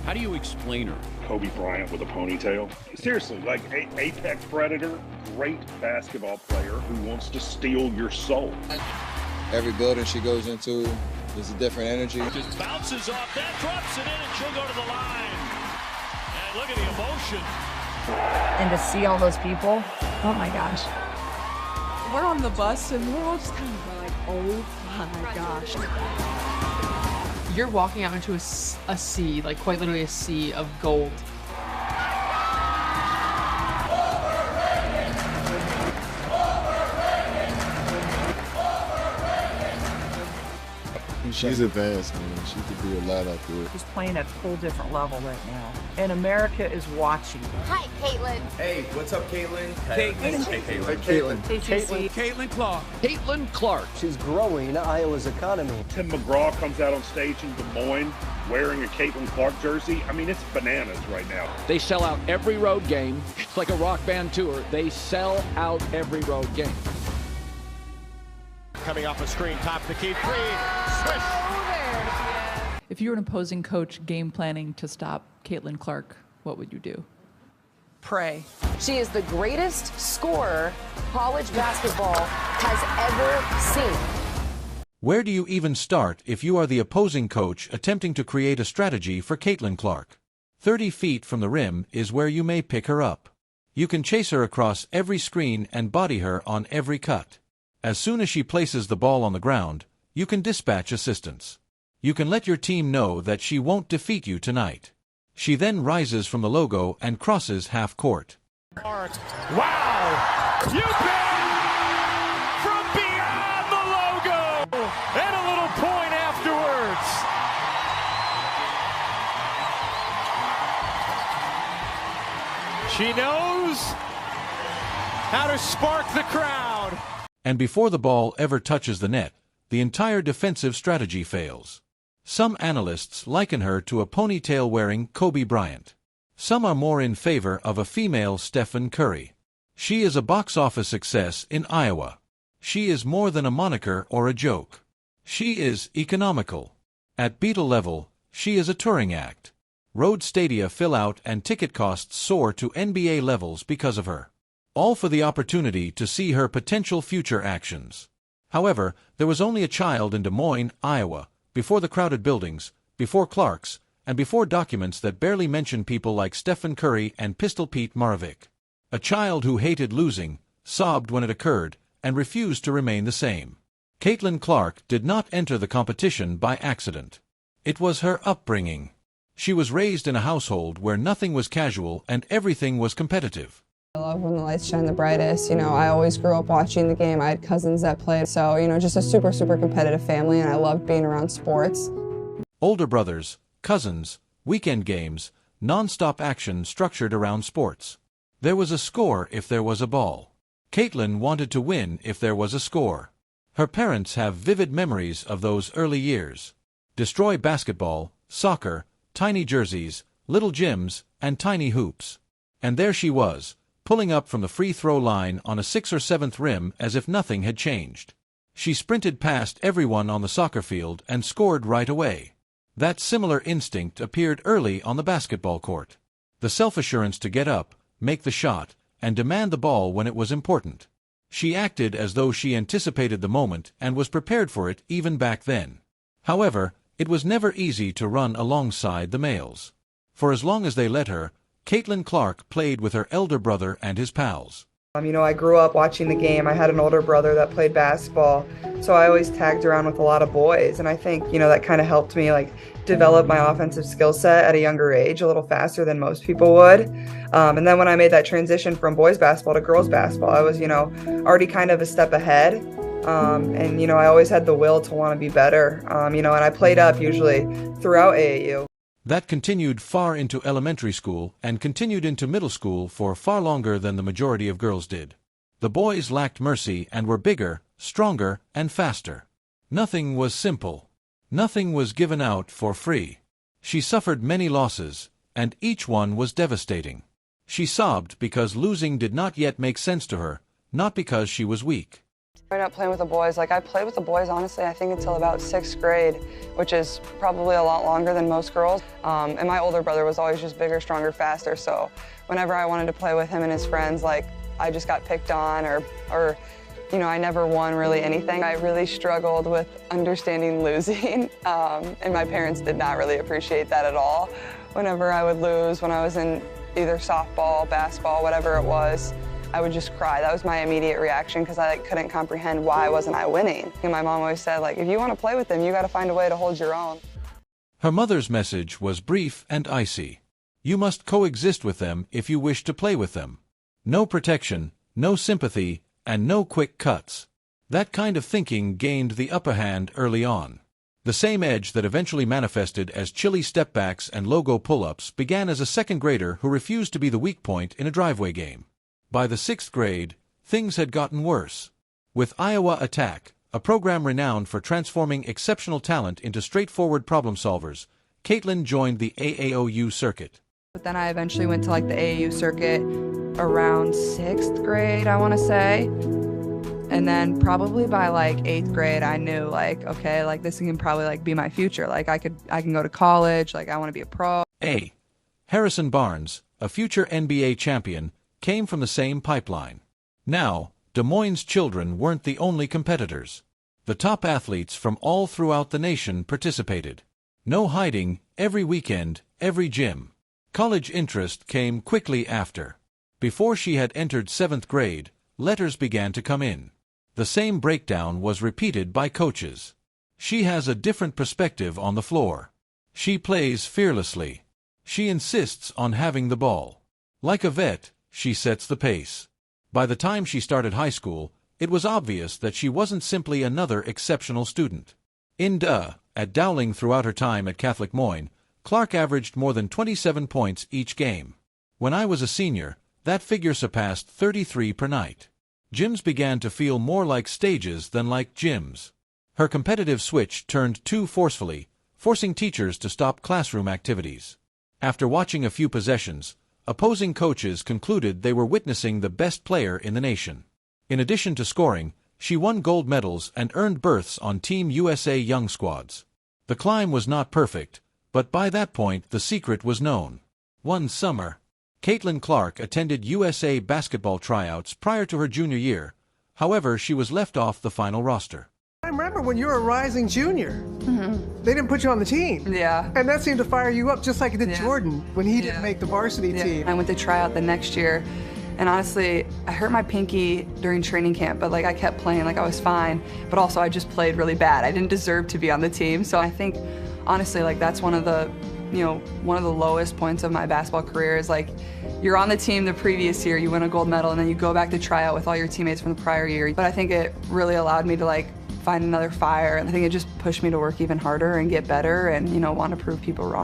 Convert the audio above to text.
How do you explain her? Kobe Bryant with a ponytail. Seriously, like apex predator, great basketball player who wants to steal your soul. Every building she goes into is a different energy. Just bounces off that, drops it in, and she'll go to the line. And look at the emotion. And to see all those people, oh my gosh. We're on the bus and we're all just kind of like, oh my gosh. You're walking out into a sea, like quite literally a sea of gold. She's advanced, man. She could do a lot out there. She's playing at a whole different level right now. And America is watching. Hi, Caitlin. Hey, what's up, Caitlin? Caitlin. Hey, Caitlin. Caitlin. Caitlin Clark. Caitlin Clark. She's growing Iowa's economy. Tim McGraw comes out on stage in Des Moines wearing a Caitlin Clark jersey. I mean, it's bananas right now. They sell out every road game. It's like a rock band tour. They sell out every road game. Coming off a screen, top of the key, swish. If you were an opposing coach game planning to stop Caitlin Clark, what would you do? Pray. She is the greatest scorer college basketball has ever seen. Where do you even start if you are the opposing coach attempting to create a strategy for Caitlin Clark? 30 feet from the rim is where you may pick her up. You can chase her across every screen and body her on every cut. As soon as she places the ball on the ground, you can dispatch assistance. You can let your team know that she won't defeat you tonight. She then rises from the logo and crosses half court. Wow! You bet! From beyond the logo! And a little point afterwards. She knows how to spark the crowd. And before the ball ever touches the net, the entire defensive strategy fails. Some analysts liken her to a ponytail-wearing Kobe Bryant. Some are more in favor of a female Stephen Curry. She is a box office success in Iowa. She is more than a moniker or a joke. She is economical. At Beatle level, she is a touring act. Road stadia fill out and ticket costs soar to NBA levels because of her. All for the opportunity to see her potential future actions. However, there was only a child in Des Moines, Iowa, before the crowded buildings, before Clark's, and before documents that barely mention people like Stephen Curry and Pistol Pete Maravich. A child who hated losing, sobbed when it occurred, and refused to remain the same. Caitlin Clark did not enter the competition by accident. It was her upbringing. She was raised in a household where nothing was casual and everything was competitive. I love when the lights shine the brightest. You know, I always grew up watching the game. I had cousins that played. So, you know, just a super, super competitive family, and I loved being around sports. Older brothers, cousins, weekend games, non-stop action structured around sports. There was a score if there was a ball. Caitlin wanted to win if there was a score. Her parents have vivid memories of those early years. Destroy basketball, soccer, tiny jerseys, little gyms, and tiny hoops. And there she was, pulling up from the free throw line on a 6th or 7th rim as if nothing had changed. She sprinted past everyone on the soccer field and scored right away. That similar instinct appeared early on the basketball court. The self-assurance to get up, make the shot, and demand the ball when it was important. She acted as though she anticipated the moment and was prepared for it even back then. However, it was never easy to run alongside the males. For as long as they let her, Caitlin Clark played with her elder brother and his pals. You know, I grew up watching the game. I had an older brother that played basketball, so I always tagged around with a lot of boys, and I think, you know, that kind of helped me develop my offensive skill set at a younger age, a little faster than most people would. And then when I made that transition from boys basketball to girls basketball, I was, you know, already kind of a step ahead. And, you know, I always had the will to want to be better, you know, and I played up usually throughout AAU. That continued far into elementary school and continued into middle school for far longer than the majority of girls did. The boys lacked mercy and were bigger, stronger, and faster. Nothing was simple. Nothing was given out for free. She suffered many losses, and each one was devastating. She sobbed because losing did not yet make sense to her, not because she was weak. Growing up playing with the boys, like I played with the boys, honestly, I think until about 6th grade, which is probably a lot longer than most girls. And my older brother was always just bigger, stronger, faster, so whenever I wanted to play with him and his friends, like I just got picked on or you know, I never won really anything. I really struggled with understanding losing, and my parents did not really appreciate that at all. Whenever I would lose, when I was in either softball, basketball, whatever it was, I would just cry. That was my immediate reaction because I couldn't comprehend why wasn't I winning. And my mom always said, like, if you want to play with them, you got to find a way to hold your own. Her mother's message was brief and icy. You must coexist with them if you wish to play with them. No protection, no sympathy, and no quick cuts. That kind of thinking gained the upper hand early on. The same edge that eventually manifested as chilly stepbacks and logo pull-ups began as a second grader who refused to be the weak point in a driveway game. By the 6th grade, things had gotten worse. With Iowa Attack, a program renowned for transforming exceptional talent into straightforward problem solvers, Caitlin joined the AAOU circuit. But then I eventually went to like the AAU circuit around 6th grade, I want to say. And then probably by like 8th grade, I knew like, okay, like this can probably like be my future. Like I can go to college, like I want to be a pro. Harrison Barnes, a future NBA champion, came from the same pipeline. Now, Des Moines' children weren't the only competitors. The top athletes from all throughout the nation participated. No hiding, every weekend, every gym. College interest came quickly after. Before she had entered 7th grade, letters began to come in. The same breakdown was repeated by coaches. She has a different perspective on the floor. She plays fearlessly. She insists on having the ball. Like a vet, she sets the pace. By the time she started high school, it was obvious that she wasn't simply another exceptional student. At Dowling throughout her time at Catholic Moyne, Clark averaged more than 27 points each game. When I was a senior, that figure surpassed 33 per night. Gyms began to feel more like stages than like gyms. Her competitive switch turned too forcefully, forcing teachers to stop classroom activities. After watching a few possessions, opposing coaches concluded they were witnessing the best player in the nation. In addition to scoring, she won gold medals and earned berths on Team USA young squads. The climb was not perfect, but by that point the secret was known. One summer, Caitlin Clark attended USA basketball tryouts prior to her junior year. However, she was left off the final roster. I remember when you were a rising junior, they didn't put you on the team. Yeah. And that seemed to fire you up, just like it did Jordan when he didn't make the varsity team. I went to try out the next year, and honestly, I hurt my pinky during training camp, but like I kept playing, like I was fine, but also I just played really bad. I didn't deserve to be on the team, so I think, honestly, like that's one of the lowest points of my basketball career is like, you're on the team the previous year, you win a gold medal, and then you go back to try out with all your teammates from the prior year. But I think it really allowed me to like find another fire, and I think it just pushed me to work even harder and get better and, want to prove people wrong.